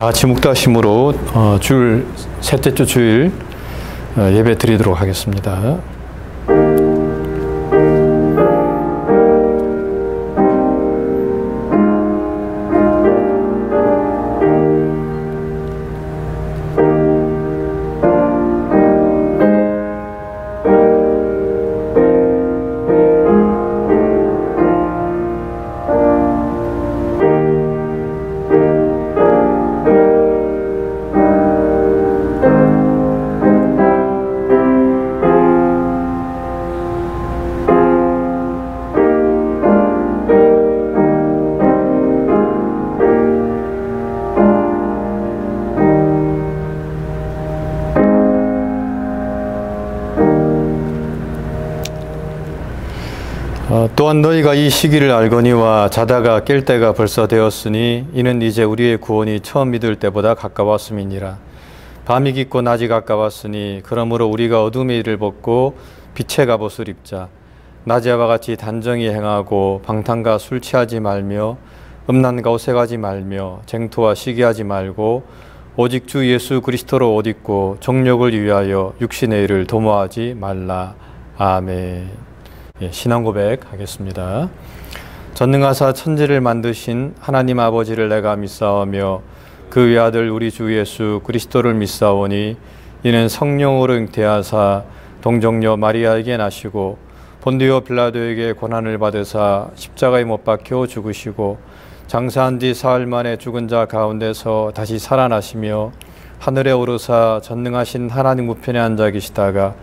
아침 묵다심으로 셋째 주 주일 예배 드리도록 하겠습니다. 또한 너희가 이 시기를 알거니와 자다가 깰 때가 벌써 되었으니 이는 이제 우리의 구원이 처음 믿을 때보다 가까웠음이니라. 밤이 깊고 낮이 가까웠으니 그러므로 우리가 어둠의 일을 벗고 빛의 갑옷을 입자. 낮에와 같이 단정히 행하고 방탕과 술 취하지 말며 음란과 오색하지 말며 쟁토와 시기하지 말고 오직 주 예수 그리스도로 옷 입고 정욕을 위하여 육신의 일을 도모하지 말라. 아멘. 신앙 고백하겠습니다. 전능하사 천지를 만드신 하나님 아버지를 내가 믿사오며 그 외아들 우리 주 예수 그리스도를 믿사오니 이는 성령으로 잉태하사 동정녀 마리아에게 나시고 본디오 빌라도에게 고난을 받으사 십자가에 못 박혀 죽으시고 장사한 뒤 사흘 만에 죽은 자 가운데서 다시 살아나시며 하늘에 오르사 전능하신 하나님 우편에 앉아 계시다가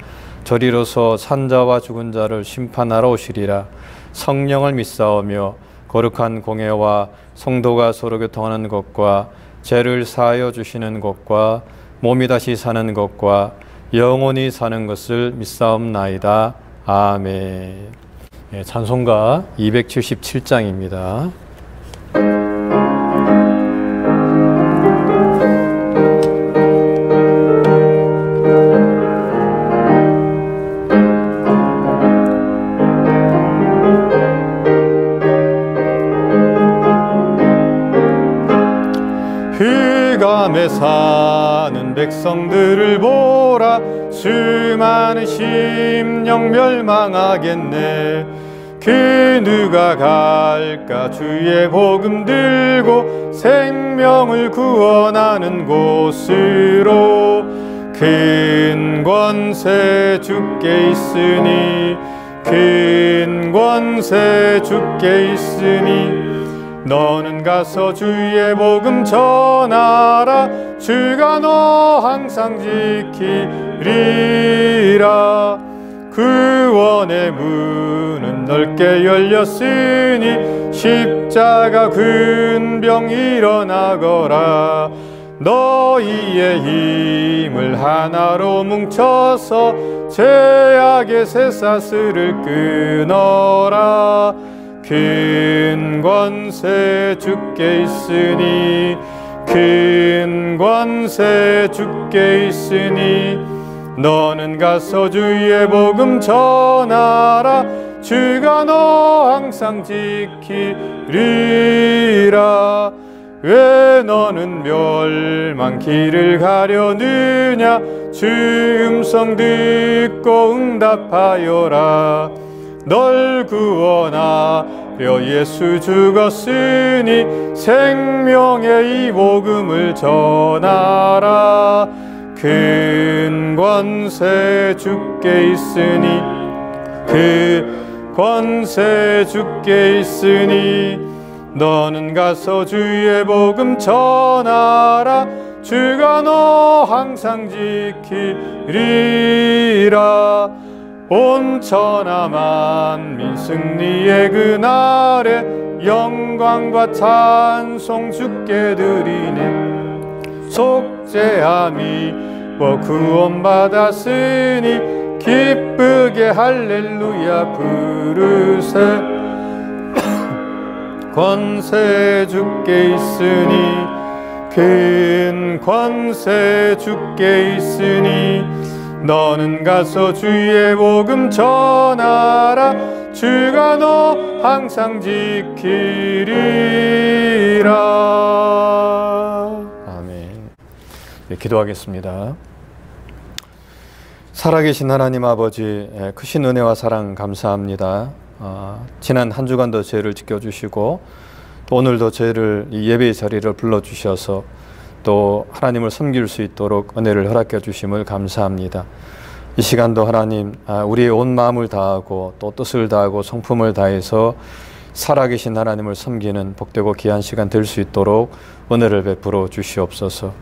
저리로서 산자와 죽은 자를 심판하러 오시리라. 성령을 믿사오며 거룩한 공회와 성도가 서로 교통하는 것과 죄를 사하여 주시는 것과 몸이 다시 사는 것과 영원히 사는 것을 믿사옵나이다. 아멘. 찬송가 277장입니다. 흑암에 사는 백성들을 보라. 수많은 심령 멸망하겠네. 그 누가 갈까 주의 복음 들고 생명을 구원하는 곳으로. 큰 권세 주께 있으니 큰 권세 주께 있으니 너는 가서 주의 복음 전하라. 주가 너 항상 지키리라. 구원의 문은 넓게 열렸으니 십자가 군병 일어나거라. 너희의 힘을 하나로 뭉쳐서 죄악의 쇠사슬을 끊어라. 큰 권세 주께 있으니 큰 권세 주께 있으니 너는 가서 주의 복음 전하라. 주가 너 항상 지키리라. 왜 너는 멸망 길을 가려느냐. 주 음성 듣고 응답하여라. 널 구원하려 예수 죽었으니 생명의 이 복음을 전하라. 큰 권세 주께 있으니 그 권세 주께 있으니 너는 가서 주의 복음 전하라. 주가 너 항상 지키리라. 온 천하 만민 승리의 그날에 영광과 찬송 주께 드리네. 속죄함이 구원받았으니 기쁘게 할렐루야 부르세. 권세 주께 있으니 큰 권세 주께 있으니 너는 가서 주의 복음 전하라. 주가 너 항상 지키리라. 아멘. 기도하겠습니다. 살아계신 하나님 아버지, 크신 은혜와 사랑 감사합니다. 지난 한 주간도 저희를 지켜주시고 또 오늘도 저희를 이 예배의 자리를 불러주셔서 또 하나님을 섬길 수 있도록 은혜를 허락해 주심을 감사합니다. 이 시간도 하나님, 우리의 온 마음을 다하고 또 뜻을 다하고 성품을 다해서 살아계신 하나님을 섬기는 복되고 귀한 시간 될 수 있도록 은혜를 베풀어 주시옵소서.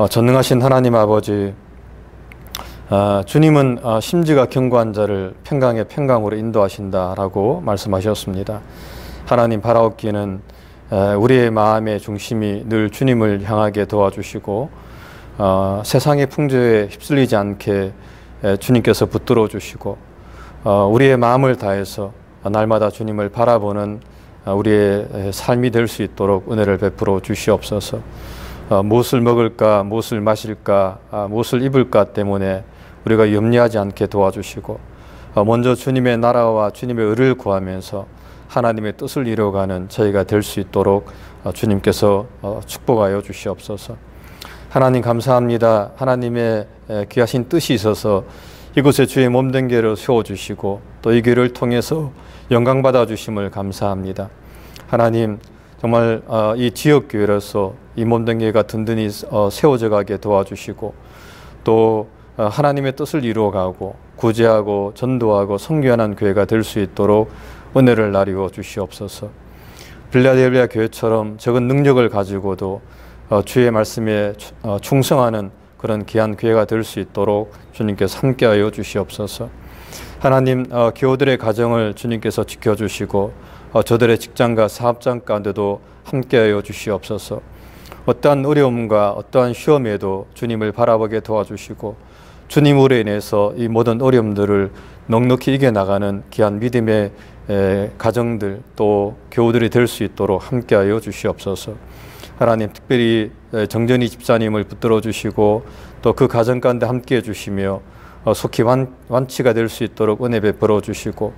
전능하신 하나님 아버지, 주님은 심지가 견고한 자를 평강의 평강으로 인도하신다라고 말씀하셨습니다. 하나님 바라옵기는 우리의 마음의 중심이 늘 주님을 향하게 도와주시고 세상의 풍조에 휩쓸리지 않게 주님께서 붙들어 주시고 우리의 마음을 다해서 날마다 주님을 바라보는 우리의 삶이 될 수 있도록 은혜를 베풀어 주시옵소서. 무엇을 먹을까, 무엇을 마실까, 무엇을 입을까 때문에 우리가 염려하지 않게 도와주시고 먼저 주님의 나라와 주님의 의를 구하면서 하나님의 뜻을 이루어가는 저희가 될 수 있도록 주님께서 축복하여 주시옵소서. 하나님 감사합니다. 하나님의 귀하신 뜻이 있어서 이곳에 주의 몸된 교회를 세워주시고 또 이 교회를 통해서 영광받아 주심을 감사합니다. 하나님 정말 이 지역교회로서 이 몸된 교회가 든든히 세워져 가게 도와주시고 또 하나님의 뜻을 이루어가고 구제하고 전도하고 선교하는 교회가 될 수 있도록 은혜를 나리워 주시옵소서. 빌라델비아 교회처럼 적은 능력을 가지고도 주의 말씀에 충성하는 그런 귀한 교회가 될 수 있도록 주님께서 함께하여 주시옵소서. 하나님 교우들의 가정을 주님께서 지켜주시고 저들의 직장과 사업장 가운데도 함께하여 주시옵소서. 어떠한 어려움과 어떠한 시험에도 주님을 바라보게 도와주시고 주님으로 인해서 이 모든 어려움들을 넉넉히 이겨나가는 귀한 믿음의 가정들 또 교우들이 될 수 있도록 함께하여 주시옵소서. 하나님 특별히 정전희 집사님을 붙들어 주시고 또 그 가정 가운데 함께해 주시며 속히 완치가 될 수 있도록 은혜 베풀어 주시고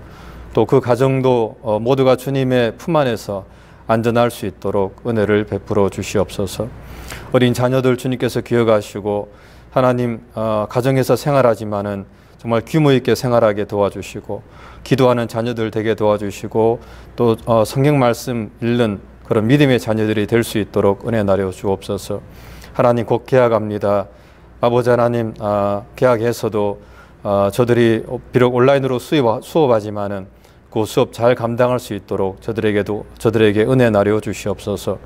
또 그 가정도 모두가 주님의 품 안에서 안전할 수 있도록 은혜를 베풀어 주시옵소서. 어린 자녀들 주님께서 기억하시고 하나님 가정에서 생활하지만은 정말 규모 있게 생활하게 도와주시고 기도하는 자녀들 되게 도와주시고 또 성경 말씀 읽는 그런 믿음의 자녀들이 될 수 있도록 은혜 나려 주옵소서. 하나님 곧 개학합니다. 아버지 하나님 개학해서도 저들이 비록 온라인으로 수업하지만은 그 수업 잘 감당할 수 있도록 저들에게 은혜 나려 주시옵소서.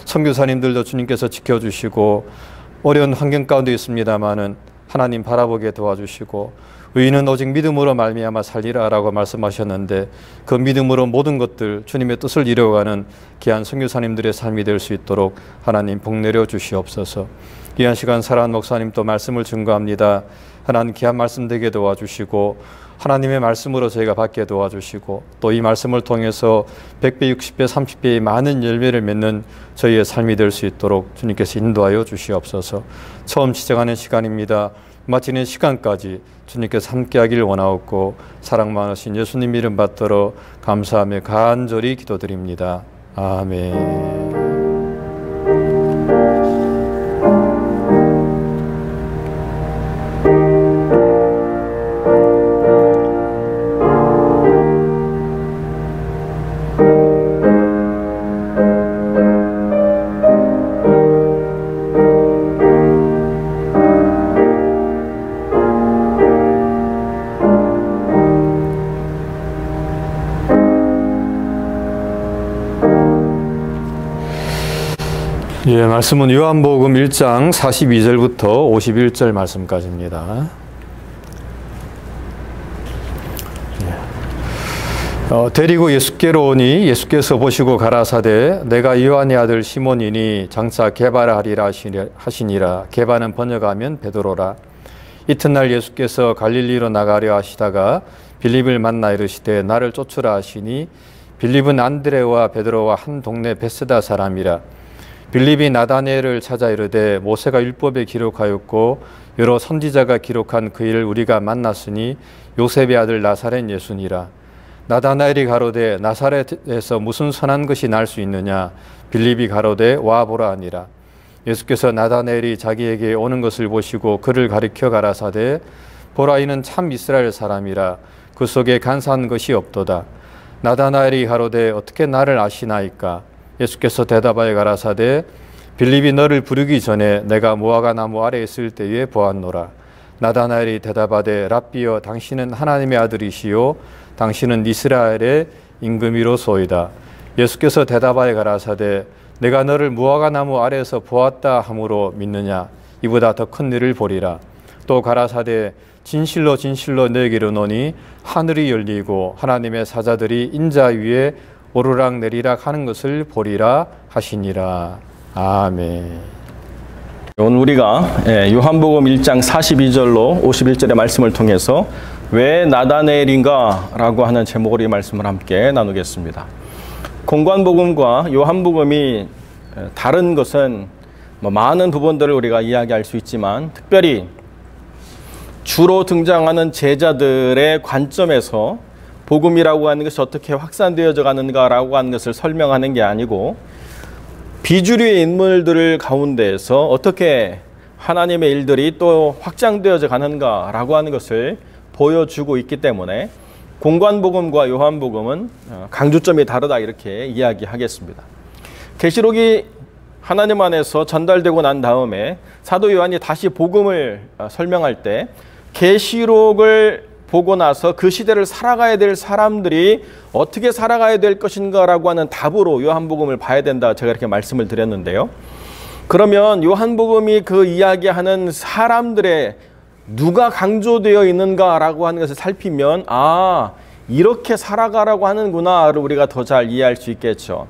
선교사님들도 주님께서 지켜주시고 어려운 환경 가운데 있습니다마는 하나님 바라보게 도와주시고 의인은 오직 믿음으로 말미암아 살리라라고 말씀하셨는데 그 믿음으로 모든 것들 주님의 뜻을 이루어가는 귀한 선교사님들의 삶이 될 수 있도록 하나님 복 내려 주시옵소서. 귀한 시간 사랑하는 목사님 또 말씀을 증거합니다. 하나님 귀한 말씀 되게 도와주시고 하나님의 말씀으로 저희가 받게 도와주시고 또 이 말씀을 통해서 100배, 60배, 30배의 많은 열매를 맺는 저희의 삶이 될 수 있도록 주님께서 인도하여 주시옵소서. 처음 시작하는 시간입니다. 마치는 시간까지 주님께서 함께하기를 원하옵고 사랑 많으신 예수님 이름 받들어 감사하며 간절히 기도드립니다. 아멘. 예, 말씀은 요한복음 1장 42절부터 51절 말씀까지입니다. 데리고 예수께로 오니 예수께서 보시고 가라사대 내가 요한의 아들 시몬이니 장차 게바라하리라 하시니라. 게바는 번역하면 베드로라. 이튿날 예수께서 갈릴리로 나가려 하시다가 빌립을 만나 이르시되 나를 쫓으라 하시니 빌립은 안드레와 베드로와 한 동네 베세다 사람이라. 빌립이 나다나엘을 찾아 이르되 모세가 율법에 기록하였고 여러 선지자가 기록한 그 일을 우리가 만났으니 요셉의 아들 나사렛 예수니라. 나다나엘이 가로되 나사렛에서 무슨 선한 것이 날 수 있느냐. 빌립이 가로되 와보라 하니라. 예수께서 나다나엘이 자기에게 오는 것을 보시고 그를 가리켜 가라사대 보라 이는 참 이스라엘 사람이라 그 속에 간사한 것이 없도다. 나다나엘이 가로되 어떻게 나를 아시나이까? 예수께서 대답하여 가라사대 빌립이 너를 부르기 전에 내가 무화과 나무 아래 있을 때에 보았노라. 나다나엘이 대답하되 랍비여 당신은 하나님의 아들이시요 당신은 이스라엘의 임금이로소이다. 예수께서 대답하여 가라사대 내가 너를 무화과 나무 아래에서 보았다 함으로 믿느냐? 이보다 더 큰 일을 보리라. 또 가라사대 진실로 진실로 너에게 이르노니 하늘이 열리고 하나님의 사자들이 인자 위에 오르락 내리락 하는 것을 보리라 하시니라. 아멘. 오늘 우리가 요한복음 1장 42절로 51절의 말씀을 통해서 왜 나다나엘인가 라고 하는 제목으로 이 말씀을 함께 나누겠습니다. 공관복음과 요한복음이 다른 것은 많은 부분들을 우리가 이야기할 수 있지만 특별히 주로 등장하는 제자들의 관점에서 복음이라고 하는 것이 어떻게 확산되어져 가는가라고 하는 것을 설명하는 게 아니고 비주류의 인물들 가운데에서 어떻게 하나님의 일들이 또 확장되어져 가는가라고 하는 것을 보여주고 있기 때문에 공관복음과 요한복음은 강조점이 다르다 이렇게 이야기하겠습니다. 계시록이 하나님 안에서 전달되고 난 다음에 사도 요한이 다시 복음을 설명할 때 계시록을 보고 나서 그 시대를 살아가야 될 사람들이 어떻게 살아가야 될 것인가라고 하는 답으로 요한복음을 봐야 된다 제가 이렇게 말씀을 드렸는데요. 그러면 요한복음이 그 이야기하는 사람들의 누가 강조되어 있는가라고 하는 것을 살피면 이렇게 살아가라고 하는구나를 우리가 더 잘 이해할 수 있겠죠.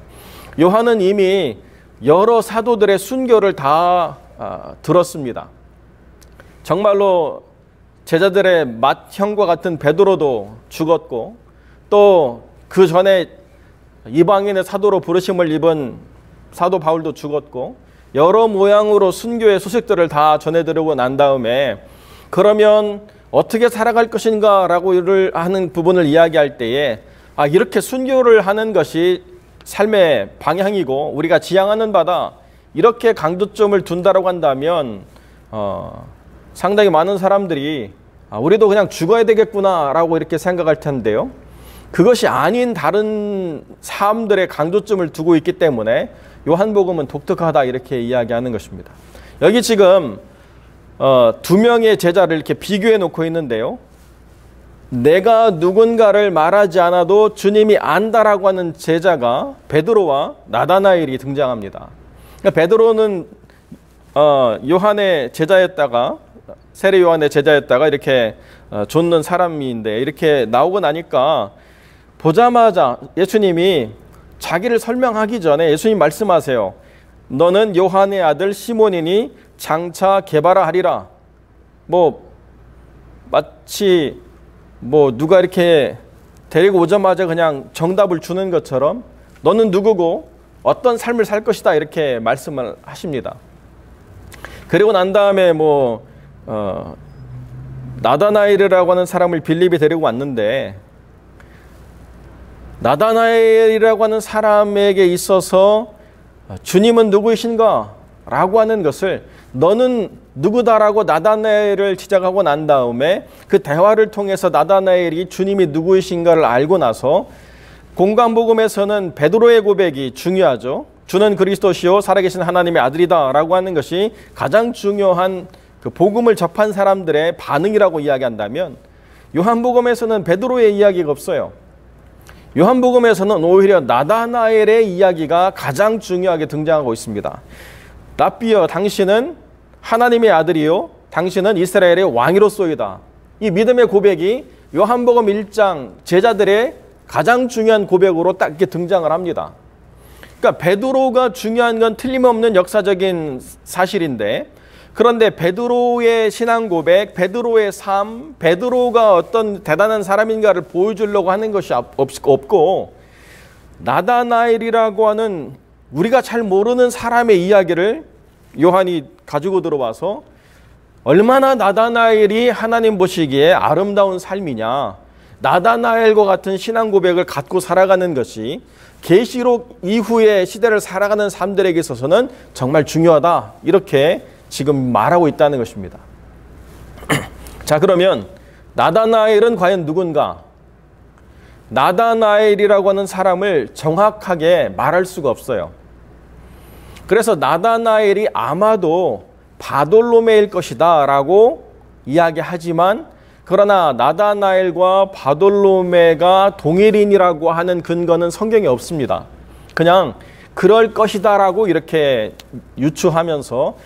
요한은 이미 여러 사도들의 순교를 다 들었습니다. 정말로 제자들의 맏형과 같은 베드로도 죽었고 또 그 전에 이방인의 사도로 부르심을 입은 사도 바울도 죽었고 여러 모양으로 순교의 소식들을 다 전해드리고 난 다음에 그러면 어떻게 살아갈 것인가 라고 하는 부분을 이야기할 때에 이렇게 순교를 하는 것이 삶의 방향이고 우리가 지향하는 바다 이렇게 강조점을 둔다라고 한다면 상당히 많은 사람들이 우리도 그냥 죽어야 되겠구나 라고 이렇게 생각할 텐데요. 그것이 아닌 다른 사람들의 강조점을 두고 있기 때문에 요한복음은 독특하다 이렇게 이야기하는 것입니다. 여기 지금 두 명의 제자를 이렇게 비교해 놓고 있는데요. 내가 누군가를 말하지 않아도 주님이 안다라고 하는 제자가 베드로와 나다나엘이 등장합니다. 그러니까 베드로는 요한의 제자였다가 세례 요한의 제자였다가 이렇게 좇는 사람인데 이렇게 나오고 나니까 보자마자 예수님이 자기를 설명하기 전에 예수님 말씀하세요. 너는 요한의 아들 시몬이니 장차 게바라 하리라. 마치 누가 이렇게 데리고 오자마자 그냥 정답을 주는 것처럼 너는 누구고 어떤 삶을 살 것이다 이렇게 말씀을 하십니다. 그리고 난 다음에 나다나엘이라고 하는 사람을 빌립이 데리고 왔는데 나다나엘이라고 하는 사람에게 있어서 주님은 누구이신가? 라고 하는 것을 너는 누구다라고 나다나엘을 지적하고 난 다음에 그 대화를 통해서 나다나엘이 주님이 누구이신가를 알고 나서 공관복음에서는 베드로의 고백이 중요하죠. 주는 그리스도시요 살아계신 하나님의 아들이다 라고 하는 것이 가장 중요한 그 복음을 접한 사람들의 반응이라고 이야기한다면 요한복음에서는 베드로의 이야기가 없어요. 요한복음에서는 오히려 나다나엘의 이야기가 가장 중요하게 등장하고 있습니다. 랍비여 당신은 하나님의 아들이요 당신은 이스라엘의 왕이로소이다. 이 믿음의 고백이 요한복음 1장 제자들의 가장 중요한 고백으로 딱 이렇게 등장을 합니다. 그러니까 베드로가 중요한 건 틀림없는 역사적인 사실인데 그런데 베드로의 신앙 고백, 베드로의 삶, 베드로가 어떤 대단한 사람인가를 보여주려고 하는 것이 없고 나다나엘이라고 하는 우리가 잘 모르는 사람의 이야기를 요한이 가지고 들어와서 얼마나 나다나엘이 하나님 보시기에 아름다운 삶이냐, 나다나엘과 같은 신앙 고백을 갖고 살아가는 것이 계시록 이후의 시대를 살아가는 사람들에게 있어서는 정말 중요하다. 이렇게 지금 말하고 있다는 것입니다. 자, 그러면 나다나엘은 과연 누군가? 나다나엘이라고 하는 사람을 정확하게 말할 수가 없어요. 그래서 나다나엘이 아마도 바돌로메일 것이다 라고 이야기하지만, 그러나 나다나엘과 바돌로메가 동일인이라고 하는 근거는 성경에 없습니다. 그냥 그럴 것이다 라고 이렇게 유추하면서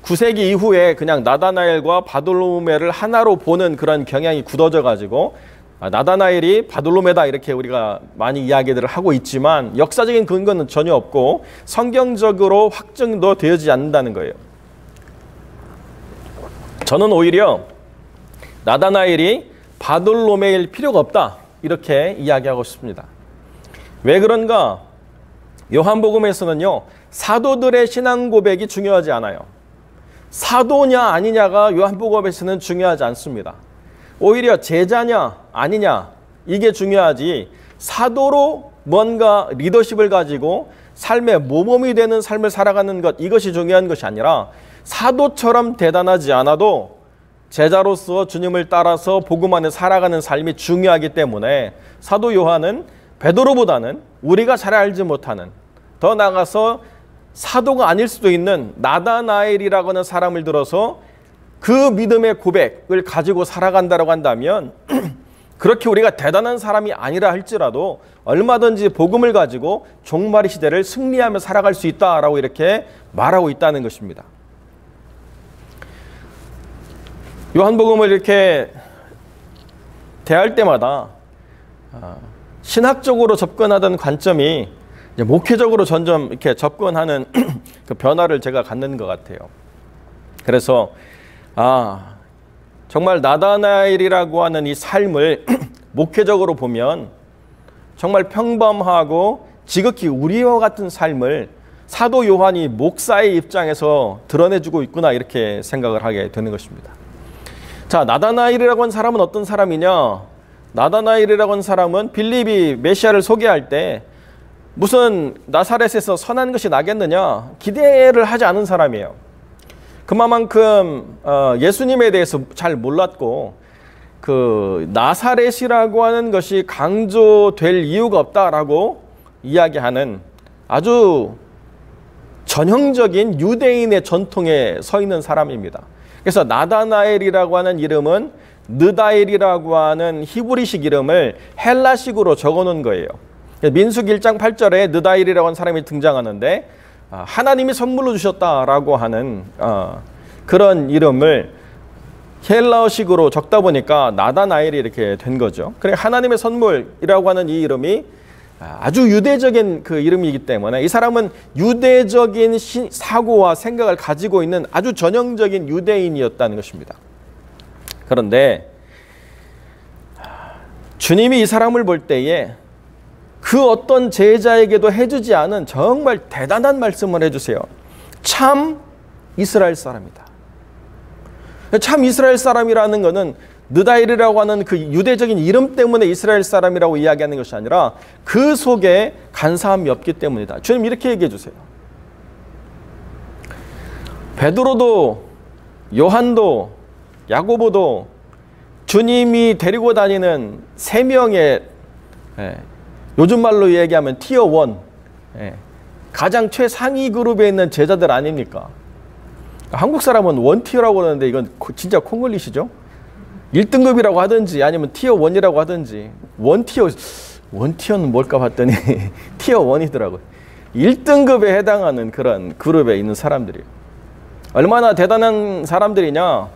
9세기 이후에 그냥 나다나엘과 바돌로메를 하나로 보는 그런 경향이 굳어져 가지고 나다나엘이 바돌로메다 이렇게 우리가 많이 이야기들을 하고 있지만 역사적인 근거는 전혀 없고 성경적으로 확증도 되어지지 않는다는 거예요. 저는 오히려 나다나엘이 바돌로메일 필요가 없다 이렇게 이야기하고 싶습니다. 왜 그런가? 요한복음에서는요, 사도들의 신앙 고백이 중요하지 않아요. 사도냐 아니냐가 요한복음에서는 중요하지 않습니다. 오히려 제자냐 아니냐 이게 중요하지, 사도로 뭔가 리더십을 가지고 삶의 모범이 되는 삶을 살아가는 것, 이것이 중요한 것이 아니라 사도처럼 대단하지 않아도 제자로서 주님을 따라서 복음 안에 살아가는 삶이 중요하기 때문에 사도 요한은 베드로보다는 우리가 잘 알지 못하는, 더 나아가서 사도가 아닐 수도 있는 나다나엘이라고 하는 사람을 들어서 그 믿음의 고백을 가지고 살아간다고 한다면 그렇게 우리가 대단한 사람이 아니라 할지라도 얼마든지 복음을 가지고 종말의 시대를 승리하며 살아갈 수 있다라고 이렇게 말하고 있다는 것입니다. 요한복음을 이렇게 대할 때마다 신학적으로 접근하던 관점이 이제 목회적으로 점점 이렇게 접근하는 그 변화를 제가 갖는 것 같아요. 그래서 정말 나다나엘이라고 하는 이 삶을 목회적으로 보면 정말 평범하고 지극히 우리와 같은 삶을 사도 요한이 목사의 입장에서 드러내주고 있구나 이렇게 생각을 하게 되는 것입니다. 자, 나다나엘이라고 하는 사람은 어떤 사람이냐? 나다나엘이라고 하는 사람은 빌립이 메시아를 소개할 때 무슨 나사렛에서 선한 것이 나겠느냐 기대를 하지 않은 사람이에요. 그만큼 예수님에 대해서 잘 몰랐고 그 나사렛이라고 하는 것이 강조될 이유가 없다라고 이야기하는 아주 전형적인 유대인의 전통에 서 있는 사람입니다. 그래서 나다나엘이라고 하는 이름은 느다엘이라고 하는 히브리식 이름을 헬라식으로 적어놓은 거예요. 민수기 1장 8절에 느다엘이라고 하는 사람이 등장하는데 하나님이 선물로 주셨다라고 하는 그런 이름을 헬라어식으로 적다 보니까 나다나엘이 이렇게 된 거죠. 그래, 하나님의 선물이라고 하는 이 이름이 아주 유대적인 그 이름이기 때문에 이 사람은 유대적인 사고와 생각을 가지고 있는 아주 전형적인 유대인이었다는 것입니다. 그런데 주님이 이 사람을 볼 때에 그 어떤 제자에게도 해주지 않은 정말 대단한 말씀을 해주세요. 참 이스라엘 사람이다. 참 이스라엘 사람이라는 것은 느다엘이라고 하는 그 유대적인 이름 때문에 이스라엘 사람이라고 이야기하는 것이 아니라 그 속에 간사함이 없기 때문이다. 주님 이렇게 얘기해 주세요. 베드로도 요한도 야고보도 주님이 데리고 다니는 3명의 요즘 말로 얘기하면 티어 1 가장 최상위 그룹에 있는 제자들 아닙니까? 한국 사람은 1티어라고 하는데 이건 진짜 콩글리시죠? 1등급이라고 하든지 아니면 티어 1이라고 하든지 1티어는 뭘까 봤더니 티어 1이더라고요. 1등급에 해당하는 그런 그룹에 있는 사람들이에요. 얼마나 대단한 사람들이냐.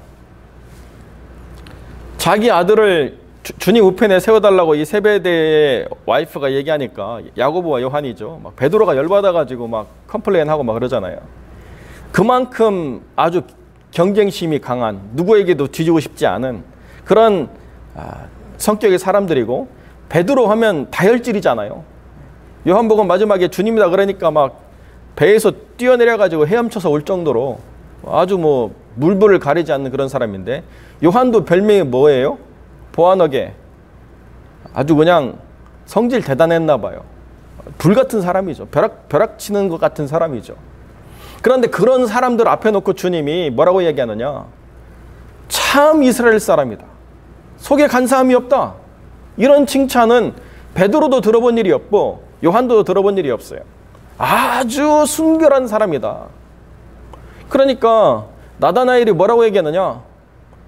자기 아들을 주님 우편에 세워달라고 이 세베대의 와이프가 얘기하니까 야고보와 요한이죠. 막 베드로가 열받아가지고 막 컴플레인하고 막 그러잖아요. 그만큼 아주 경쟁심이 강한, 누구에게도 뒤지고 싶지 않은 그런 성격의 사람들이고, 베드로 하면 다혈질이잖아요. 요한복음 마지막에 주님이다 그러니까 막 배에서 뛰어내려가지고 헤엄쳐서 올 정도로 아주 뭐 물불을 가리지 않는 그런 사람인데, 요한도 별명이 뭐예요? 보아너게. 아주 그냥 성질 대단했나 봐요. 불같은 사람이죠. 벼락 치는 것 같은 사람이죠. 그런데 그런 사람들 앞에 놓고 주님이 뭐라고 얘기하느냐? 참 이스라엘 사람이다. 속에 간사함이 없다. 이런 칭찬은 베드로도 들어본 일이 없고 요한도 들어본 일이 없어요. 아주 순결한 사람이다. 그러니까 나다나엘이 뭐라고 얘기하느냐?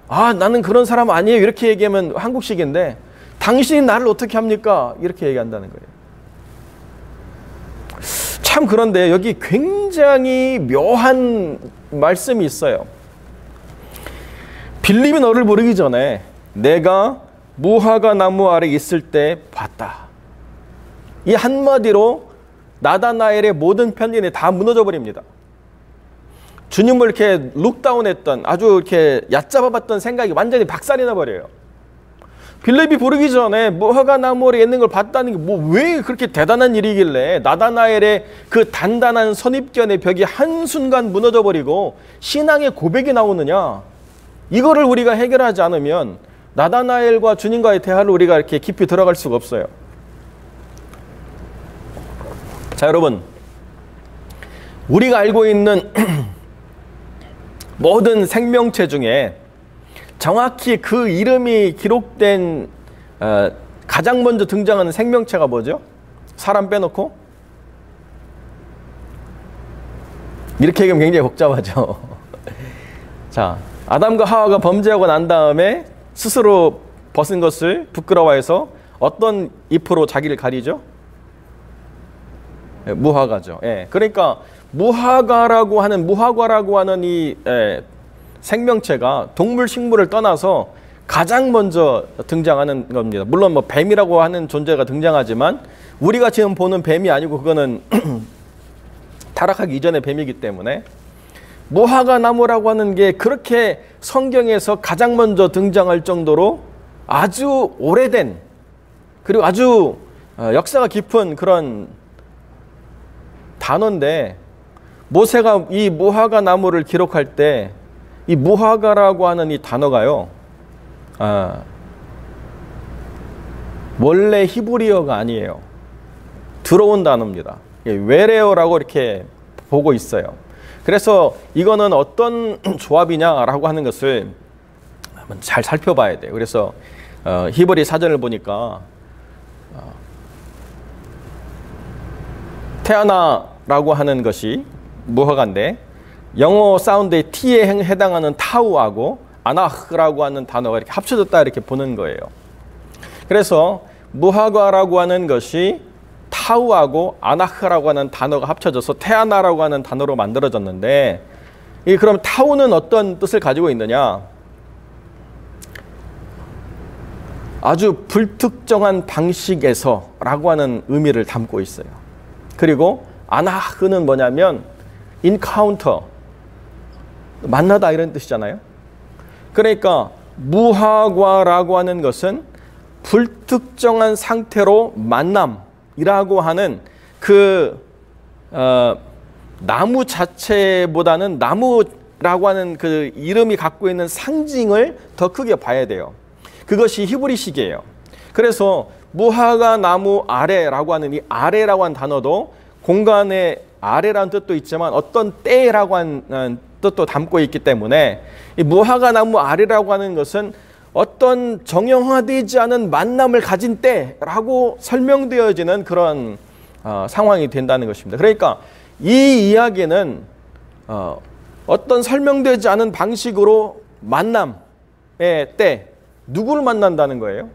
아, 나는 그런 사람 아니에요. 이렇게 얘기하면 한국식인데 당신이 나를 어떻게 합니까? 이렇게 얘기한다는 거예요. 참 그런데 여기 굉장히 묘한 말씀이 있어요. 빌립이 너를 부르기 전에 내가 무화과 나무 아래 있을 때 봤다. 이 한마디로 나다나엘의 모든 편견이 다 무너져 버립니다. 주님을 이렇게 룩다운했던, 아주 이렇게 얕잡아봤던 생각이 완전히 박살이 나버려요. 빌립이 부르기 전에 무화과 나무 아래 있는 걸 봤다는 게 왜 그렇게 대단한 일이길래 나다나엘의 그 단단한 선입견의 벽이 한순간 무너져 버리고 신앙의 고백이 나오느냐? 이거를 우리가 해결하지 않으면 나다나엘과 주님과의 대화를 우리가 이렇게 깊이 들어갈 수가 없어요. 자, 여러분, 우리가 알고 있는 모든 생명체 중에 정확히 그 이름이 기록된 가장 먼저 등장하는 생명체가 뭐죠? 사람 빼놓고? 이렇게 얘기하면 굉장히 복잡하죠. 자, 아담과 하와가 범죄하고 난 다음에 스스로 벗은 것을 부끄러워해서 어떤 잎으로 자기를 가리죠? 무화과죠. 예, 그러니까 무화과라고 하는 이 생명체가 동물, 식물을 떠나서 가장 먼저 등장하는 겁니다. 물론 뭐 뱀이라고 하는 존재가 등장하지만 우리가 지금 보는 뱀이 아니고 그거는 타락하기 이전의 뱀이기 때문에 무화과 나무라고 하는 게 그렇게 성경에서 가장 먼저 등장할 정도로 아주 오래된 그리고 아주 역사가 깊은 그런 단어인데 모세가 이 무화과 나무를 기록할 때 이 무화과라고 하는 이 단어가요, 원래 히브리어가 아니에요. 들어온 단어입니다. 외래어라고 이렇게 보고 있어요. 그래서 이거는 어떤 조합이냐라고 하는 것을 한번 잘 살펴봐야 돼요. 그래서 히브리 사전을 보니까 테아나라고 하는 것이 무화과인데 영어 사운드의 T에 해당하는 타우하고 아나흐라고 하는 단어가 이렇게 합쳐졌다 이렇게 보는 거예요. 그래서 무화과라고 하는 것이 타우하고 아나흐라고 하는 단어가 합쳐져서 테아나라고 하는 단어로 만들어졌는데 그럼 타우는 어떤 뜻을 가지고 있느냐? 아주 불특정한 방식에서 라고 하는 의미를 담고 있어요. 그리고 아나흐는 뭐냐면 인카운터, 만나다 이런 뜻이잖아요. 그러니까 무화과라고 하는 것은 불특정한 상태로 만남이라고 하는 그 나무 자체보다는 나무라고 하는 그 이름이 갖고 있는 상징을 더 크게 봐야 돼요. 그것이 히브리식이에요. 그래서 무화과 나무 아래라고 하는 이 아래라고 하는 단어도 공간의 아래라는 뜻도 있지만 어떤 때라고 하는 뜻도 담고 있기 때문에 이 무화과 나무 아래라고 하는 것은 어떤 정형화되지 않은 만남을 가진 때라고 설명되어지는 그런 상황이 된다는 것입니다. 그러니까 이 이야기는 어떤 설명되지 않은 방식으로 만남의 때 누구를 만난다는 거예요?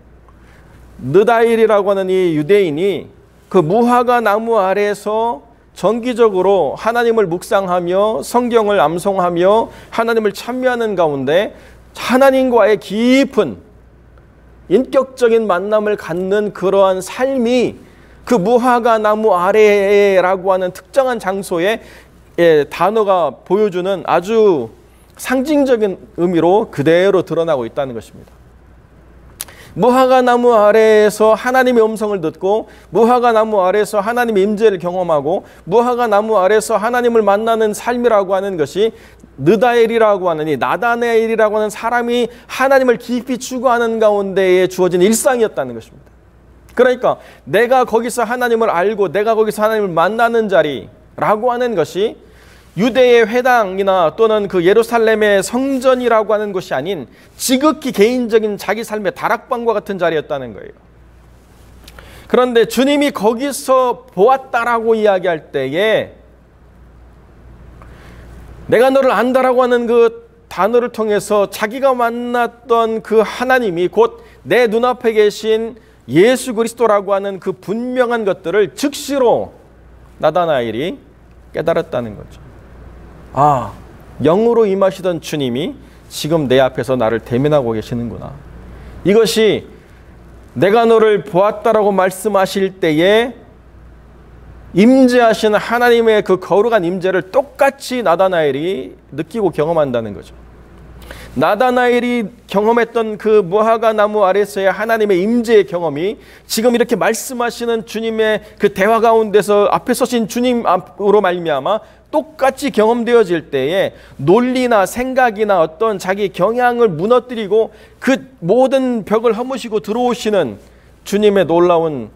느다일이라고 하는 이 유대인이 그 무화과 나무 아래에서 정기적으로 하나님을 묵상하며 성경을 암송하며 하나님을 찬미하는 가운데 하나님과의 깊은 인격적인 만남을 갖는 그러한 삶이 그 무화과 나무 아래라고 하는 특정한 장소에 단어가 보여주는 아주 상징적인 의미로 그대로 드러나고 있다는 것입니다. 무화과 나무 아래에서 하나님의 음성을 듣고 무화과 나무 아래에서 하나님의 임재를 경험하고 무화과 나무 아래에서 하나님을 만나는 삶이라고 하는 것이 느다엘이라고 하는 이 나다나엘이라고 하는 사람이 하나님을 깊이 추구하는 가운데에 주어진 일상이었다는 것입니다. 그러니까 내가 거기서 하나님을 알고 내가 거기서 하나님을 만나는 자리라고 하는 것이 유대의 회당이나 또는 그 예루살렘의 성전이라고 하는 것이 아닌 지극히 개인적인 자기 삶의 다락방과 같은 자리였다는 거예요. 그런데 주님이 거기서 보았다라고 이야기할 때에 내가 너를 안다라고 하는 그 단어를 통해서 자기가 만났던 그 하나님이 곧 내 눈앞에 계신 예수 그리스도라고 하는 그 분명한 것들을 즉시로 나다나엘이 깨달았다는 거죠. 아, 영으로 임하시던 주님이 지금 내 앞에서 나를 대면하고 계시는구나. 이것이 내가 너를 보았다라고 말씀하실 때에 임재하시는 하나님의 그 거룩한 임재를 똑같이 나다나엘이 느끼고 경험한다는 거죠. 나다나엘이 경험했던 그 무화과 나무 아래서의 하나님의 임재의 경험이 지금 이렇게 말씀하시는 주님의 그 대화 가운데서 앞에 서신 주님 앞으로 말미암아 똑같이 경험되어질 때에 논리나 생각이나 어떤 자기 경향을 무너뜨리고 그 모든 벽을 허무시고 들어오시는 주님의 놀라운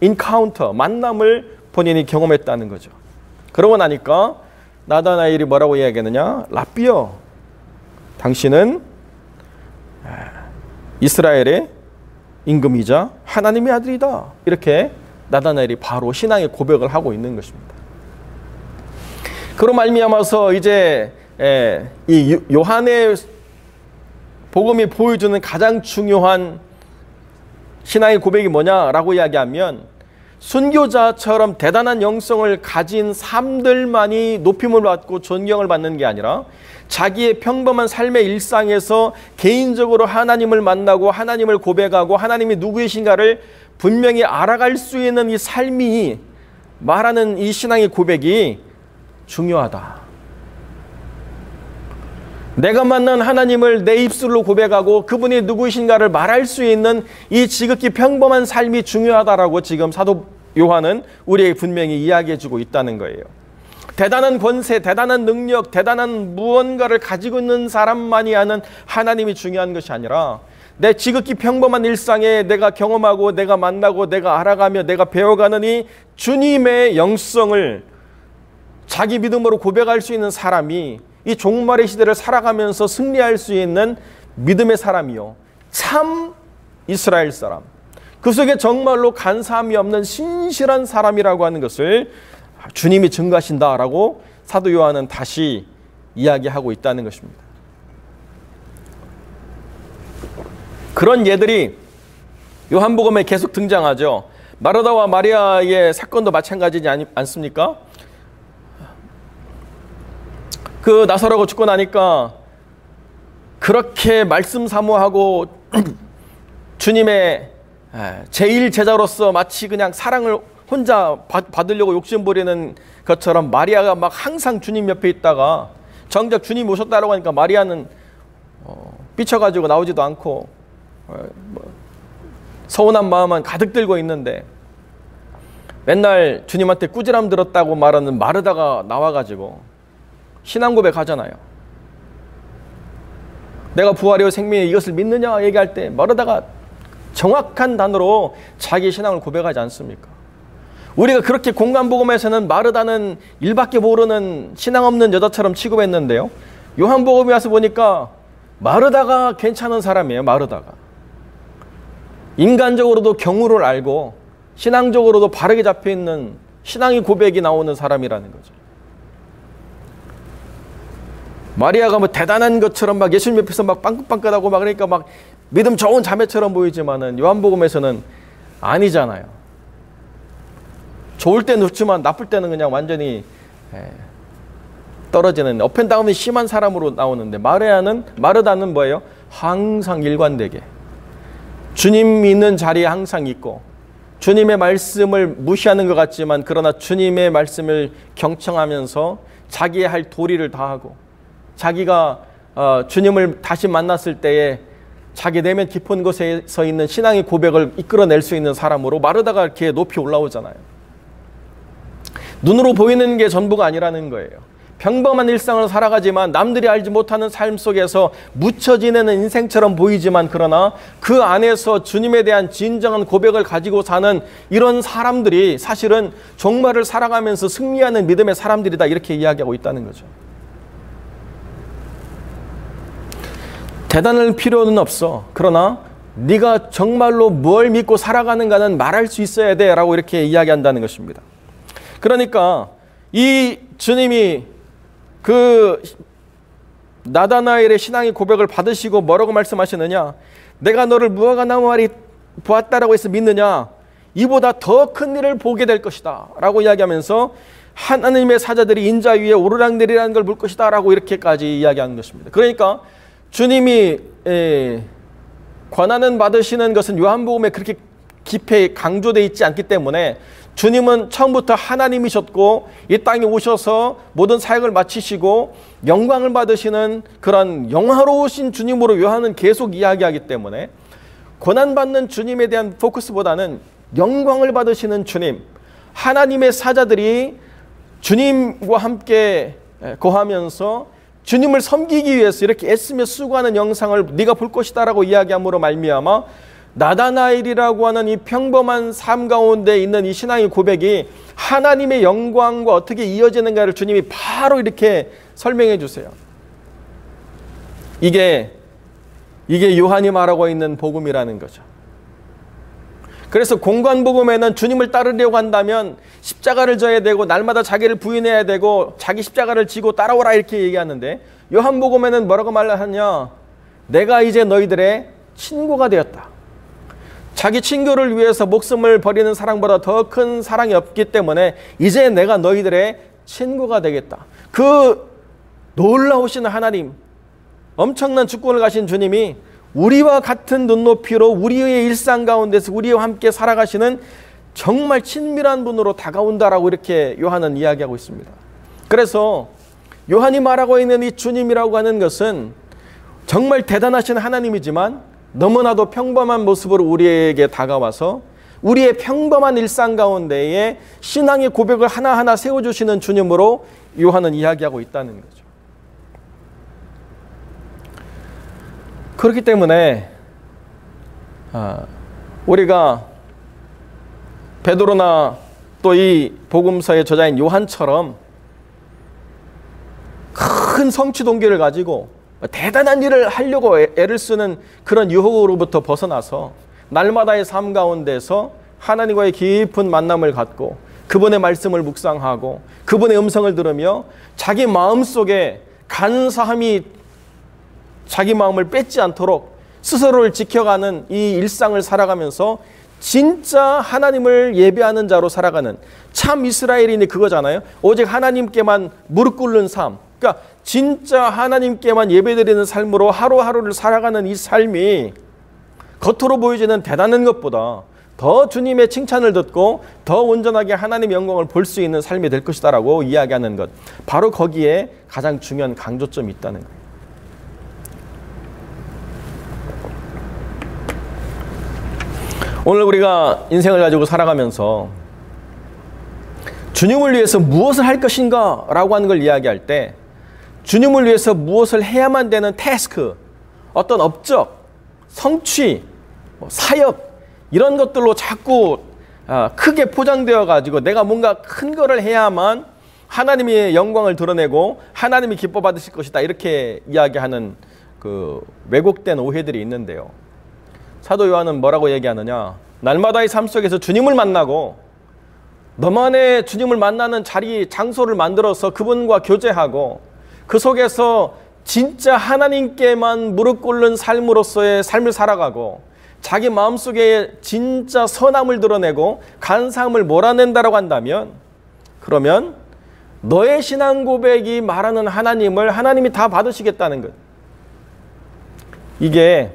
인카운터, 만남을 본인이 경험했다는 거죠. 그러고 나니까 나다나엘이 뭐라고 이야기하느냐? 라삐여, 당신은 이스라엘의 임금이자 하나님의 아들이다. 이렇게 나다나엘이 바로 신앙의 고백을 하고 있는 것입니다. 그로 말미암아서 이제 이 요한의 복음이 보여주는 가장 중요한 신앙의 고백이 뭐냐라고 이야기하면 순교자처럼 대단한 영성을 가진 삶들만이 높임을 받고 존경을 받는 게 아니라 자기의 평범한 삶의 일상에서 개인적으로 하나님을 만나고 하나님을 고백하고 하나님이 누구이신가를 분명히 알아갈 수 있는 이 삶이 말하는 이 신앙의 고백이 중요하다. 내가 만난 하나님을 내 입술로 고백하고 그분이 누구이신가를 말할 수 있는 이 지극히 평범한 삶이 중요하다라고 지금 사도 요한은 우리에게 분명히 이야기해주고 있다는 거예요. 대단한 권세, 대단한 능력, 대단한 무언가를 가지고 있는 사람만이 아는 하나님이 중요한 것이 아니라 내 지극히 평범한 일상에 내가 경험하고 내가 만나고 내가 알아가며 내가 배워가는 이 주님의 영성을 자기 믿음으로 고백할 수 있는 사람이 이 종말의 시대를 살아가면서 승리할 수 있는 믿음의 사람이요, 참 이스라엘 사람, 그 속에 정말로 간사함이 없는 신실한 사람이라고 하는 것을 주님이 증거하신다라고 사도 요한은 다시 이야기하고 있다는 것입니다. 그런 예들이 요한복음에 계속 등장하죠. 마르다와 마리아의 사건도 마찬가지지 않습니까? 그 나사로가 죽고 나니까 그렇게 말씀 사모하고 주님의 제일 제자로서 마치 그냥 사랑을 혼자 받으려고 욕심부리는 것처럼 마리아가 막 항상 주님 옆에 있다가 정작 주님 오셨다고 하니까 마리아는 삐쳐가지고 나오지도 않고 서운한 마음은 가득 들고 있는데 맨날 주님한테 꾸지람 들었다고 말하는 마르다가 나와가지고 신앙 고백하잖아요. 내가 부활이요 생명이 이것을 믿느냐 얘기할 때 마르다가 정확한 단어로 자기 신앙을 고백하지 않습니까? 우리가 그렇게 공간복음에서는 마르다는 일밖에 모르는 신앙 없는 여자처럼 취급했는데요, 요한복음에 와서 보니까 마르다가 괜찮은 사람이에요. 마르다가 인간적으로도 경우를 알고 신앙적으로도 바르게 잡혀있는 신앙의 고백이 나오는 사람이라는 거죠. 마리아가 뭐 대단한 것처럼 막 예수님 옆에서 막 빵긋빵긋하고 막 그러니까 막 믿음 좋은 자매처럼 보이지만은 요한복음에서는 아니잖아요. 좋을 때는 좋지만 나쁠 때는 그냥 완전히 떨어지는 업앤다운이 심한 사람으로 나오는데 마르다는 뭐예요? 항상 일관되게 주님 있는 자리에 항상 있고 주님의 말씀을 무시하는 것 같지만 그러나 주님의 말씀을 경청하면서 자기의 할 도리를 다하고 자기가 주님을 다시 만났을 때에 자기 내면 깊은 곳에서 있는 신앙의 고백을 이끌어낼 수 있는 사람으로 마르다가 이렇게 높이 올라오잖아요. 눈으로 보이는 게 전부가 아니라는 거예요. 평범한 일상을 살아가지만 남들이 알지 못하는 삶 속에서 묻혀 지내는 인생처럼 보이지만 그러나 그 안에서 주님에 대한 진정한 고백을 가지고 사는 이런 사람들이 사실은 종말을 살아가면서 승리하는 믿음의 사람들이다, 이렇게 이야기하고 있다는 거죠. 대단할 필요는 없어. 그러나 네가 정말로 뭘 믿고 살아가는가는 말할 수 있어야 돼 라고 이렇게 이야기한다는 것입니다. 그러니까 이 주님이 그 나다나엘의 신앙의 고백을 받으시고 뭐라고 말씀하시느냐, 내가 너를 무화과 나무 아래 보았다라고 해서 믿느냐, 이보다 더 큰 일을 보게 될 것이다 라고 이야기하면서 하나님의 사자들이 인자 위에 오르락내리라는 걸 볼 것이다 라고 이렇게까지 이야기하는 것입니다. 그러니까 주님이 권한은 받으시는 것은 요한복음에 그렇게 깊이 강조되어 있지 않기 때문에 주님은 처음부터 하나님이셨고 이 땅에 오셔서 모든 사역을 마치시고 영광을 받으시는 그런 영화로우신 주님으로 요한은 계속 이야기하기 때문에 고난받는 주님에 대한 포커스보다는 영광을 받으시는 주님, 하나님의 사자들이 주님과 함께 거하면서 주님을 섬기기 위해서 이렇게 애쓰며 수고하는 영상을 네가 볼 것이다 라고 이야기함으로 말미암아 나다나엘이라고 하는 이 평범한 삶 가운데 있는 이 신앙의 고백이 하나님의 영광과 어떻게 이어지는가를 주님이 바로 이렇게 설명해 주세요. 이게 요한이 말하고 있는 복음이라는 거죠. 그래서 공관복음에는 주님을 따르려고 한다면 십자가를 져야 되고 날마다 자기를 부인해야 되고 자기 십자가를 지고 따라오라 이렇게 얘기하는데, 요한복음에는 뭐라고 말하냐, 내가 이제 너희들의 친구가 되었다. 자기 친구를 위해서 목숨을 버리는 사랑보다 더 큰 사랑이 없기 때문에 이제 내가 너희들의 친구가 되겠다. 그 놀라우신 하나님, 엄청난 주권을 가신 주님이 우리와 같은 눈높이로 우리의 일상 가운데서 우리와 함께 살아가시는 정말 친밀한 분으로 다가온다라고 이렇게 요한은 이야기하고 있습니다. 그래서 요한이 말하고 있는 이 주님이라고 하는 것은 정말 대단하신 하나님이지만 너무나도 평범한 모습으로 우리에게 다가와서 우리의 평범한 일상 가운데에 신앙의 고백을 하나하나 세워주시는 주님으로 요한은 이야기하고 있다는 거죠. 그렇기 때문에 우리가 베드로나 또 이 복음서의 저자인 요한처럼 큰 성취 동기를 가지고 대단한 일을 하려고 애를 쓰는 그런 유혹으로부터 벗어나서 날마다의 삶 가운데서 하나님과의 깊은 만남을 갖고 그분의 말씀을 묵상하고 그분의 음성을 들으며 자기 마음속에 간사함이 자기 마음을 뺏지 않도록 스스로를 지켜가는 이 일상을 살아가면서 진짜 하나님을 예배하는 자로 살아가는 참 이스라엘인이 그거잖아요. 오직 하나님께만 무릎 꿇는 삶. 그러니까 진짜 하나님께만 예배드리는 삶으로 하루하루를 살아가는 이 삶이 겉으로 보여지는 대단한 것보다 더 주님의 칭찬을 듣고 더 온전하게 하나님의 영광을 볼 수 있는 삶이 될 것이다 라고 이야기하는 것, 바로 거기에 가장 중요한 강조점이 있다는 거예요. 오늘 우리가 인생을 가지고 살아가면서 주님을 위해서 무엇을 할 것인가 라고 하는 걸 이야기할 때 주님을 위해서 무엇을 해야만 되는 태스크, 어떤 업적, 성취, 사역 이런 것들로 자꾸 크게 포장되어 가지고 내가 뭔가 큰 거를 해야만 하나님의 영광을 드러내고 하나님이 기뻐 받으실 것이다 이렇게 이야기하는 그 왜곡된 오해들이 있는데요. 사도 요한은 뭐라고 얘기하느냐, 날마다의 삶 속에서 주님을 만나고 너만의 주님을 만나는 자리, 장소를 만들어서 그분과 교제하고 그 속에서 진짜 하나님께만 무릎 꿇는 삶으로서의 삶을 살아가고 자기 마음속에 진짜 선함을 드러내고 간사함을 몰아낸다라고 한다면, 그러면 너의 신앙 고백이 말하는 하나님을 하나님이 다 받으시겠다는 것. 이게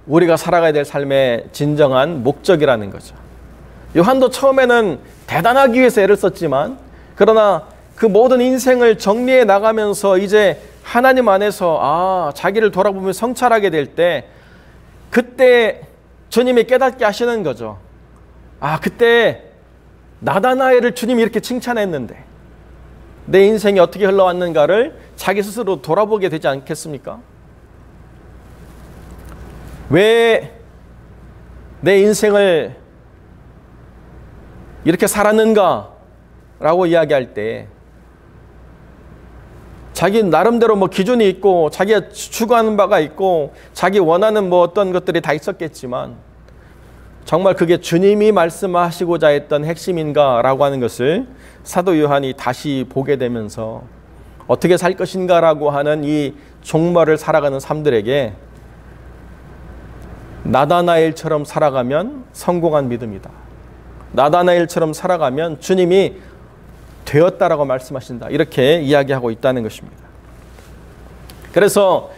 우리가 살아가야 될 삶의 진정한 목적이라는 거죠. 요한도 처음에는 대단하기 위해서 애를 썼지만, 그러나 그 모든 인생을 정리해 나가면서 이제 하나님 안에서 자기를 돌아보며 성찰하게 될 때, 그때 주님이 깨닫게 하시는 거죠. 그때 나다나엘을 주님이 이렇게 칭찬했는데 내 인생이 어떻게 흘러왔는가를 자기 스스로 돌아보게 되지 않겠습니까? 왜 내 인생을 이렇게 살았는가? 라고 이야기할 때 자기 나름대로 뭐 기준이 있고 자기가 추구하는 바가 있고 자기 원하는 뭐 어떤 것들이 다 있었겠지만 정말 그게 주님이 말씀하시고자 했던 핵심인가 라고 하는 것을 사도 요한이 다시 보게 되면서 어떻게 살 것인가 라고 하는 이 종말을 살아가는 삶들에게 나다나엘처럼 살아가면 성공한 믿음이다. 나다나엘처럼 살아가면 주님이 되었다라고 말씀하신다. 이렇게 이야기하고 있다는 것입니다. 그래서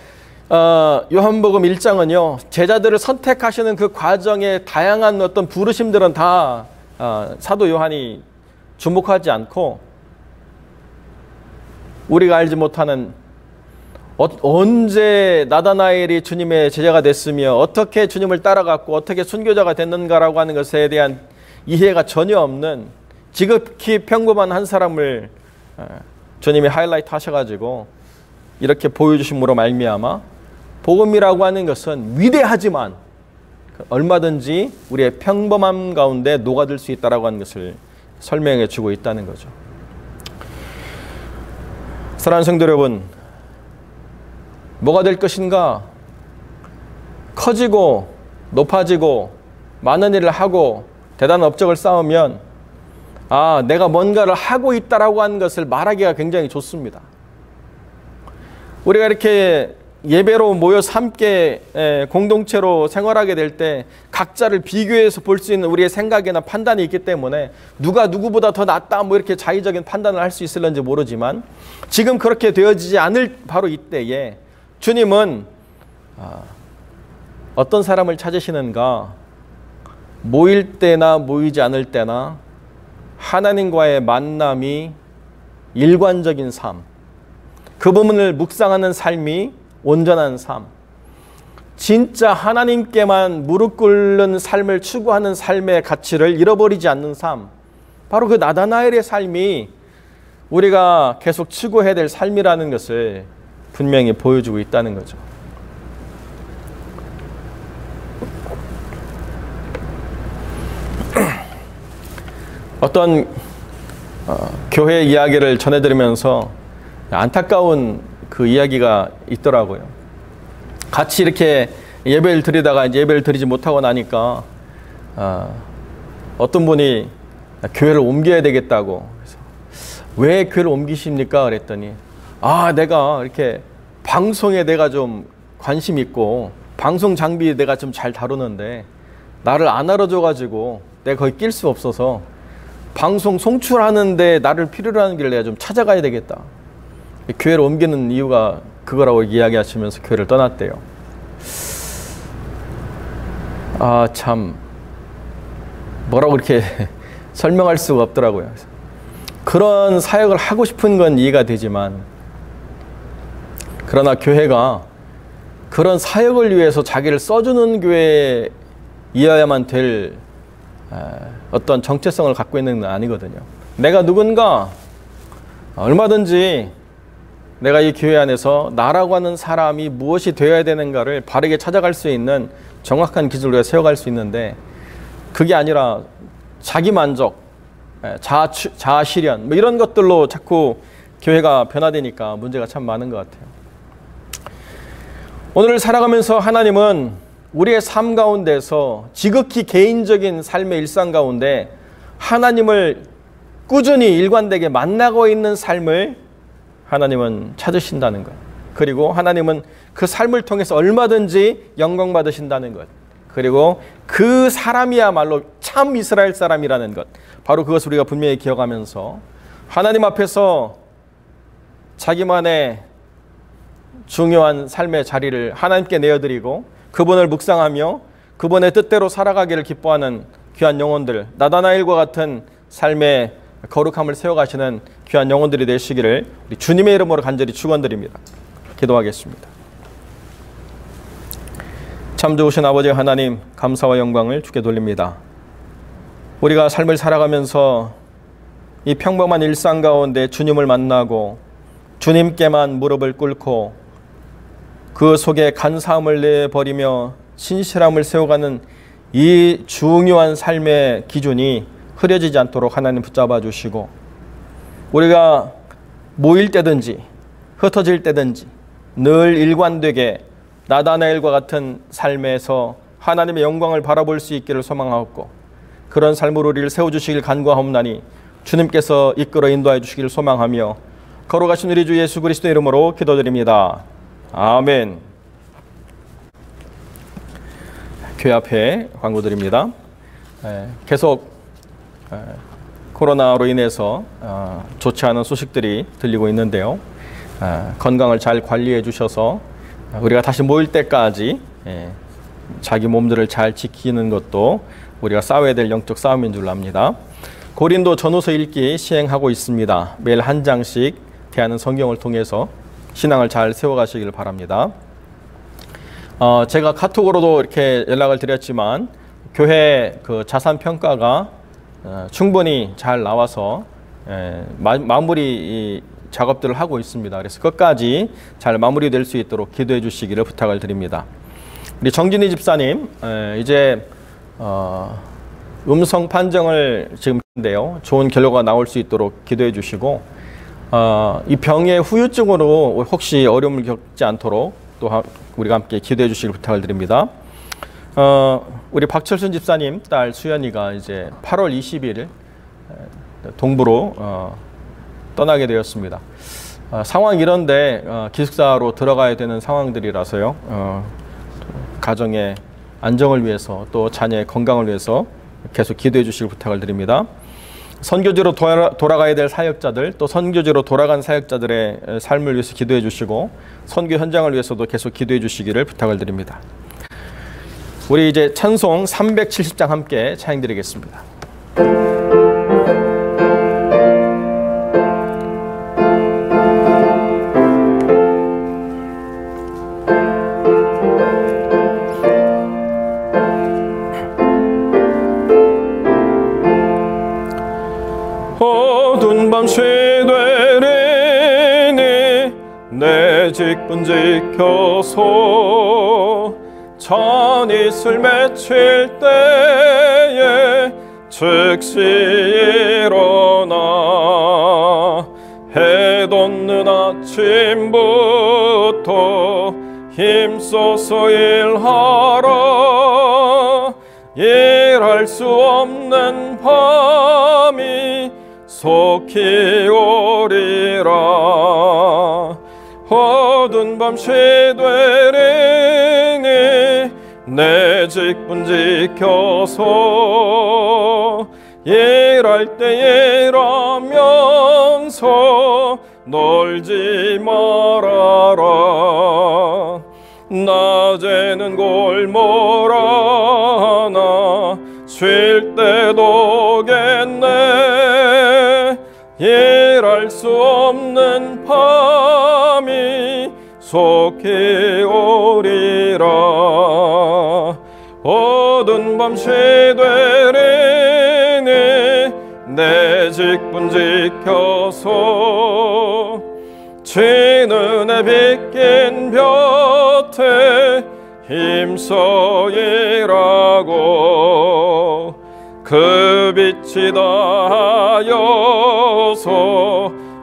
요한복음 1장은요. 제자들을 선택하시는 그 과정에 다양한 어떤 부르심들은 다 사도 요한이 주목하지 않고 우리가 알지 못하는 언제 나다나엘이 주님의 제자가 됐으며 어떻게 주님을 따라갔고 어떻게 순교자가 됐는가라고 하는 것에 대한 이해가 전혀 없는 지극히 평범한 한 사람을 주님이 하이라이트 하셔가지고 이렇게 보여주심으로 말미암아 복음이라고 하는 것은 위대하지만 얼마든지 우리의 평범함 가운데 녹아들 수 있다라고 하는 것을 설명해 주고 있다는 거죠. 사랑하는 성도 여러분, 뭐가 될 것인가? 커지고 높아지고 많은 일을 하고 대단한 업적을 쌓으면 내가 뭔가를 하고 있다라고 하는 것을 말하기가 굉장히 좋습니다. 우리가 이렇게 예배로 모여서 함께 공동체로 생활하게 될 때 각자를 비교해서 볼 수 있는 우리의 생각이나 판단이 있기 때문에 누가 누구보다 더 낫다 뭐 이렇게 자의적인 판단을 할 수 있을런지 모르지만 지금 그렇게 되어지지 않을 바로 이때에 주님은 어떤 사람을 찾으시는가? 모일 때나 모이지 않을 때나 하나님과의 만남이 일관적인 삶, 그 부분을 묵상하는 삶이 온전한 삶, 진짜 하나님께만 무릎 꿇는 삶을 추구하는 삶의 가치를 잃어버리지 않는 삶, 바로 그 나다나엘의 삶이 우리가 계속 추구해야 될 삶이라는 것을 분명히 보여주고 있다는 거죠. 어떤 교회 이야기를 전해드리면서 안타까운 그 이야기가 있더라고요. 같이 이렇게 예배를 드리다가 이제 예배를 드리지 못하고 나니까 어떤 분이 교회를 옮겨야 되겠다고. 그래서 왜 교회를 옮기십니까? 그랬더니 내가 이렇게 방송에 내가 좀 관심 있고 방송 장비 내가 좀 잘 다루는데 나를 안 알아줘가지고 내가 거기 낄 수 없어서 방송 송출하는데 나를 필요로 하는 길을 내가 좀 찾아가야 되겠다. 교회를 옮기는 이유가 그거라고 이야기하시면서 교회를 떠났대요. 참 뭐라고 이렇게 설명할 수가 없더라고요. 그런 사역을 하고 싶은 건 이해가 되지만 그러나 교회가 그런 사역을 위해서 자기를 써주는 교회이어야만 될 어떤 정체성을 갖고 있는 건 아니거든요. 내가 누군가 얼마든지 내가 이 교회 안에서 나라고 하는 사람이 무엇이 되어야 되는가를 바르게 찾아갈 수 있는 정확한 기준을 세워갈 수 있는데 그게 아니라 자기만족, 자아실현 뭐 이런 것들로 자꾸 교회가 변화되니까 문제가 참 많은 것 같아요. 오늘 살아가면서 하나님은 우리의 삶 가운데서 지극히 개인적인 삶의 일상 가운데 하나님을 꾸준히 일관되게 만나고 있는 삶을 하나님은 찾으신다는 것. 그리고 하나님은 그 삶을 통해서 얼마든지 영광 받으신다는 것. 그리고 그 사람이야말로 참 이스라엘 사람이라는 것. 바로 그것을 우리가 분명히 기억하면서 하나님 앞에서 자기만의 중요한 삶의 자리를 하나님께 내어드리고 그분을 묵상하며 그분의 뜻대로 살아가기를 기뻐하는 귀한 영혼들, 나다나엘과 같은 삶의 거룩함을 세워가시는 귀한 영혼들이 되시기를 우리 주님의 이름으로 간절히 축원드립니다. 기도하겠습니다. 참 좋으신 아버지 하나님, 감사와 영광을 주께 돌립니다. 우리가 삶을 살아가면서 이 평범한 일상 가운데 주님을 만나고 주님께만 무릎을 꿇고 그 속에 간사함을 내버리며 신실함을 세워가는 이 중요한 삶의 기준이 흐려지지 않도록 하나님 붙잡아 주시고, 우리가 모일 때든지 흩어질 때든지 늘 일관되게 나다나엘과 같은 삶에서 하나님의 영광을 바라볼 수 있기를 소망하옵고, 그런 삶으로 우리를 세워주시길 간구하옵나니 주님께서 이끌어 인도해 주시기를 소망하며 거룩하신 우리 주 예수 그리스도의 이름으로 기도드립니다. 아멘. 교회 앞에 광고드립니다. 계속 코로나로 인해서 좋지 않은 소식들이 들리고 있는데요. 건강을 잘 관리해 주셔서 우리가 다시 모일 때까지 자기 몸들을 잘 지키는 것도 우리가 싸워야 될 영적 싸움인 줄 압니다. 고린도 전후서 읽기 시행하고 있습니다. 매일 한 장씩 대하는 성경을 통해서 신앙을 잘 세워가시길 바랍니다. 제가 카톡으로도 이렇게 연락을 드렸지만 교회 그 자산 평가가 충분히 잘 나와서 마무리 작업들을 하고 있습니다. 그래서 끝까지 잘 마무리될 수 있도록 기도해 주시기를 부탁을 드립니다. 우리 정진희 집사님 이제 음성 판정을 지금 했는데요. 좋은 결과가 나올 수 있도록 기도해 주시고, 이 병의 후유증으로 혹시 어려움을 겪지 않도록 또 우리가 함께 기도해 주시길 부탁을 드립니다. 우리 박철순 집사님 딸 수연이가 이제 8월 20일 동부로 떠나게 되었습니다. 상황이 이런데 기숙사로 들어가야 되는 상황들이라서요. 가정의 안정을 위해서 또 자녀의 건강을 위해서 계속 기도해 주시길 부탁을 드립니다. 선교지로 돌아가야 될 사역자들, 또 선교지로 돌아간 사역자들의 삶을 위해서 기도해 주시고 선교 현장을 위해서도 계속 기도해 주시기를 부탁을 드립니다. 우리 이제 찬송 370장 함께 찬양드리겠습니다. 어두운 밤 쉬되리니 내 직분 지켜서 잔이슬 맺힐 때에 즉시 일어나 해 돋는 아침부터 힘써서 일하라. 일할 수 없는 밤이 속히 오리라. 어두운 밤 쉬되리니 내 직분 지켜서 일할 때 일하면서 놀지 말아라. 낮에는 골몰하나 쉴 때도 겠네. 일할 수 없는 밤이 속히 오리라. 어두운 밤 쉬되리니 내 직분 지켜서 지는 해 빗긴 볕에 힘써 일하고 그 빛이 닿아여서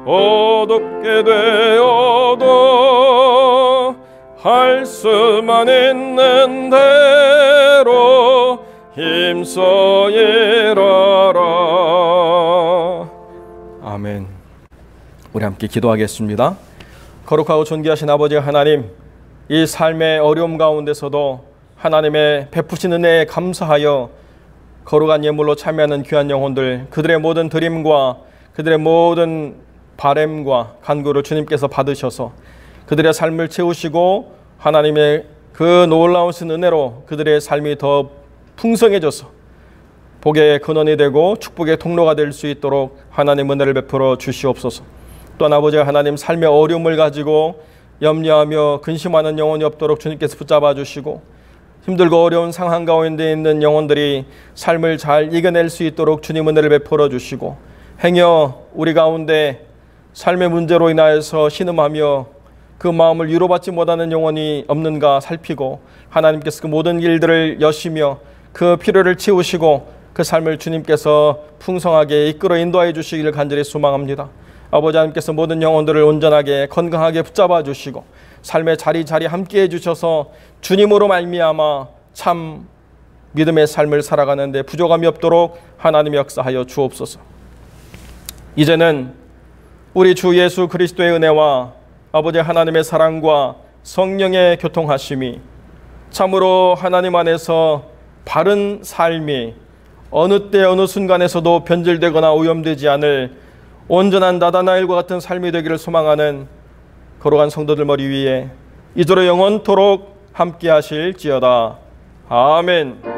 어둡게 되어도 할 수만 있는 대로 힘써 일하라. 아멘. 우리 함께 기도하겠습니다. 거룩하고 존귀하신 아버지 하나님, 이 삶의 어려움 가운데서도 하나님의 베푸신 은혜에 감사하여 거룩한 예물로 참여하는 귀한 영혼들, 그들의 모든 드림과 그들의 모든 바램과 간구를 주님께서 받으셔서 그들의 삶을 채우시고 하나님의 그 놀라우신 은혜로 그들의 삶이 더 풍성해져서 복의 근원이 되고 축복의 통로가 될 수 있도록 하나님 은혜를 베풀어 주시옵소서. 또한 아버지 하나님, 삶의 어려움을 가지고 염려하며 근심하는 영혼이 없도록 주님께서 붙잡아 주시고 힘들고 어려운 상황 가운데 있는 영혼들이 삶을 잘 이겨낼 수 있도록 주님 은혜를 베풀어 주시고 행여 우리 가운데 삶의 문제로 인하여서 신음하며 그 마음을 위로받지 못하는 영혼이 없는가 살피고 하나님께서 그 모든 일들을 여시며 그 필요를 채우시고 그 삶을 주님께서 풍성하게 이끌어 인도하여 주시기를 간절히 소망합니다. 아버지 하나님께서 모든 영혼들을 온전하게 건강하게 붙잡아 주시고 삶의 자리자리 함께해 주셔서 주님으로 말미암아 참 믿음의 삶을 살아가는 데 부족함이 없도록 하나님의 역사하여 주옵소서. 이제는 우리 주 예수 그리스도의 은혜와 아버지 하나님의 사랑과 성령의 교통하심이 참으로 하나님 안에서 바른 삶이 어느 때 어느 순간에서도 변질되거나 오염되지 않을 온전한 나다나엘과 같은 삶이 되기를 소망하는 거룩한 성도들 머리 위에 이토록 영원토록 함께 하실지어다. 아멘.